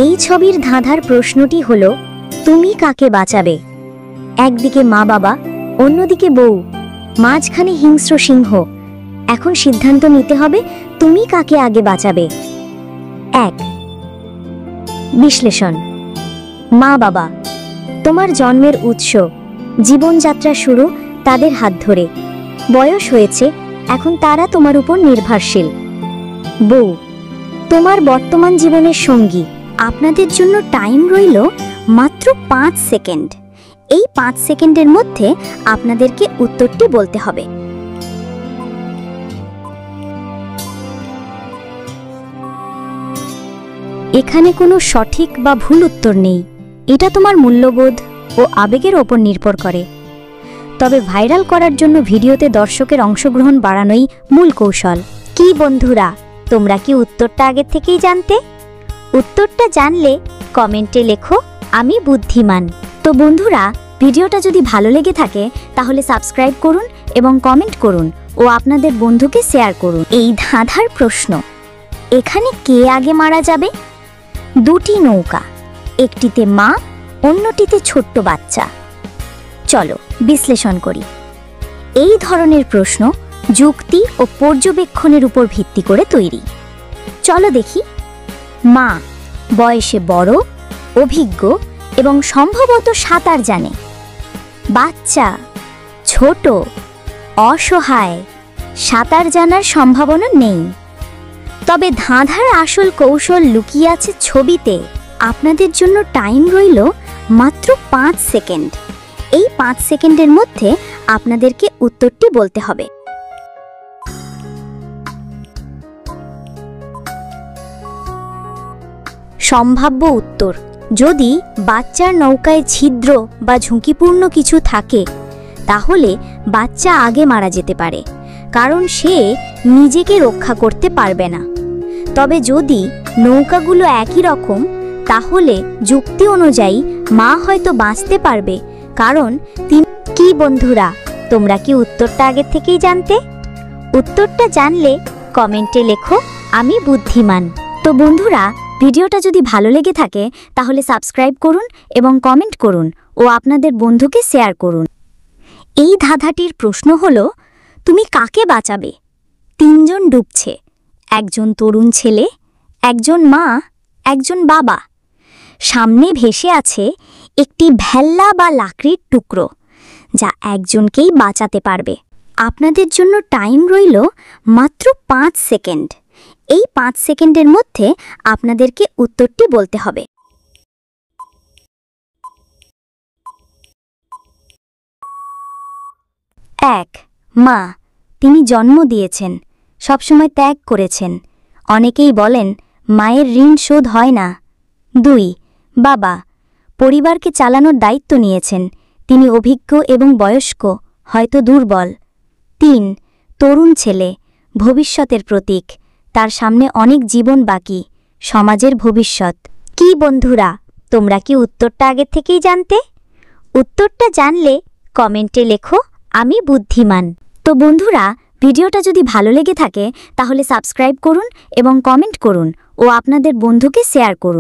এই ছবির ধাঁধার প্রশ্নটি হলো, তুমি কাকে বাঁচাবে? একদিকে মা বাবা, অন্যদিকে বউ, মাঝখানে হিংস্র সিংহ। এখন সিদ্ধান্ত নিতে হবে, তুমি কাকে আগে বাঁচাবে। 1. বিশ্লেষণ। মা বাবা, তোমার জন্মের উৎস, জীবনযাত্রা শুরু তাদের হাত ধরে। বয়স হয়েছে, এখন তারা তোমার উপর নির্ভরশীল। বউ, তোমার বর্তমান জীবনের সঙ্গী। আপনাদের জন্য টাইম রইল মাত্র 5 সেকেন্ড। এই 5 সেকেন্ডের মধ্যে আপনাদেরকে উত্তরটি বলতে হবে। এখানে কোনো সঠিক বা ভুল উত্তর নেই, এটা তোমার মূল্যবোধ ও আবেগের ওপর নির্ভর করে। তবে ভাইরাল করার জন্য ভিডিওতে দর্শকের অংশগ্রহণ বাড়ানোই মূল কৌশল। কি বন্ধুরা, তোমরা কি উত্তরটা আগের থেকেই জানতে? উত্তরটা জানলে কমেন্টে লেখো, আমি বুদ্ধিমান। তো বন্ধুরা, ভিডিওটা যদি ভালো লেগে থাকে তাহলে সাবস্ক্রাইব করুন এবং কমেন্ট করুন ও আপনাদের বন্ধুকে শেয়ার করুন। এই ধাঁধার প্রশ্ন, এখানে কে আগে মারা যাবে? দুটি নৌকা, একটিতে মা, অন্যটিতে ছোট্ট বাচ্চা। চলো বিশ্লেষণ করি। এই ধরনের প্রশ্ন যুক্তি ও পর্যবেক্ষণের উপর ভিত্তি করে তৈরি। চলো দেখি। মা বয়সে বড়, অভিজ্ঞ এবং সম্ভবত সাঁতার জানে। বাচ্চা ছোট, অসহায়, সাঁতার জানার সম্ভাবনা নেই। তবে ধাঁধার আসল কৌশল লুকিয়ে আছে ছবিতে। আপনাদের জন্য টাইম রইল মাত্র 5 সেকেন্ড। এই 5 সেকেন্ডের মধ্যে আপনাদেরকে উত্তরটি বলতে হবে। সম্ভাব্য উত্তর: যদি বাচ্চার নৌকায় ছিদ্র বা ঝুঁকিপূর্ণ কিছু থাকে তাহলে বাচ্চা আগে মারা যেতে পারে, কারণ সে নিজেকে রক্ষা করতে পারবে না। তবে যদি নৌকাগুলো একই রকম তাহলে যুক্তি অনুযায়ী মা হয়তো বাঁচতে পারবে, কারণ তিনি। কি বন্ধুরা, তোমরা কি উত্তরটা আগের থেকেই জানতে? উত্তরটা জানলে কমেন্টে লেখো, আমি বুদ্ধিমান। তো বন্ধুরা, ভিডিওটা যদি ভালো লেগে থাকে তাহলে সাবস্ক্রাইব করুন এবং কমেন্ট করুন ও আপনাদের বন্ধুকে শেয়ার করুন। এই ধাঁধাটির প্রশ্ন হলো, তুমি কাকে বাঁচাবে? 3 জন ডুবছে, একজন তরুণ ছেলে, একজন মা, একজন বাবা। সামনে ভেসে আছে একটি ভেল্লা বা লাকড়ির টুকরো, যা একজনকেই বাঁচাতে পারবে। আপনাদের জন্য টাইম রইল মাত্র 5 সেকেন্ড। এই 5 সেকেন্ডের মধ্যে আপনাদেরকে উত্তরটি বলতে হবে। 1. মা, তিনি জন্ম দিয়েছেন, সবসময় ত্যাগ করেছেন। অনেকেই বলেন মায়ের ঋণ শোধ হয় না। 2. বাবা, পরিবারকে চালানোর দায়িত্ব নিয়েছেন, তিনি অভিজ্ঞ এবং বয়স্ক, হয়তো দুর্বল। 3. তরুণ ছেলে, ভবিষ্যতের প্রতীক, তার সামনে অনেক জীবন বাকি, সমাজের ভবিষ্যৎ। কি বন্ধুরা, তোমরা কি উত্তরটা আগের থেকেই জানতে? উত্তরটা জানলে কমেন্টে লেখো, আমি বুদ্ধিমান। তো বন্ধুরা, ভিডিওটা যদি ভালো লেগে থাকে তাহলে সাবস্ক্রাইব করুন এবং কমেন্ট করুন ও আপনাদের বন্ধুকে শেয়ার করুন।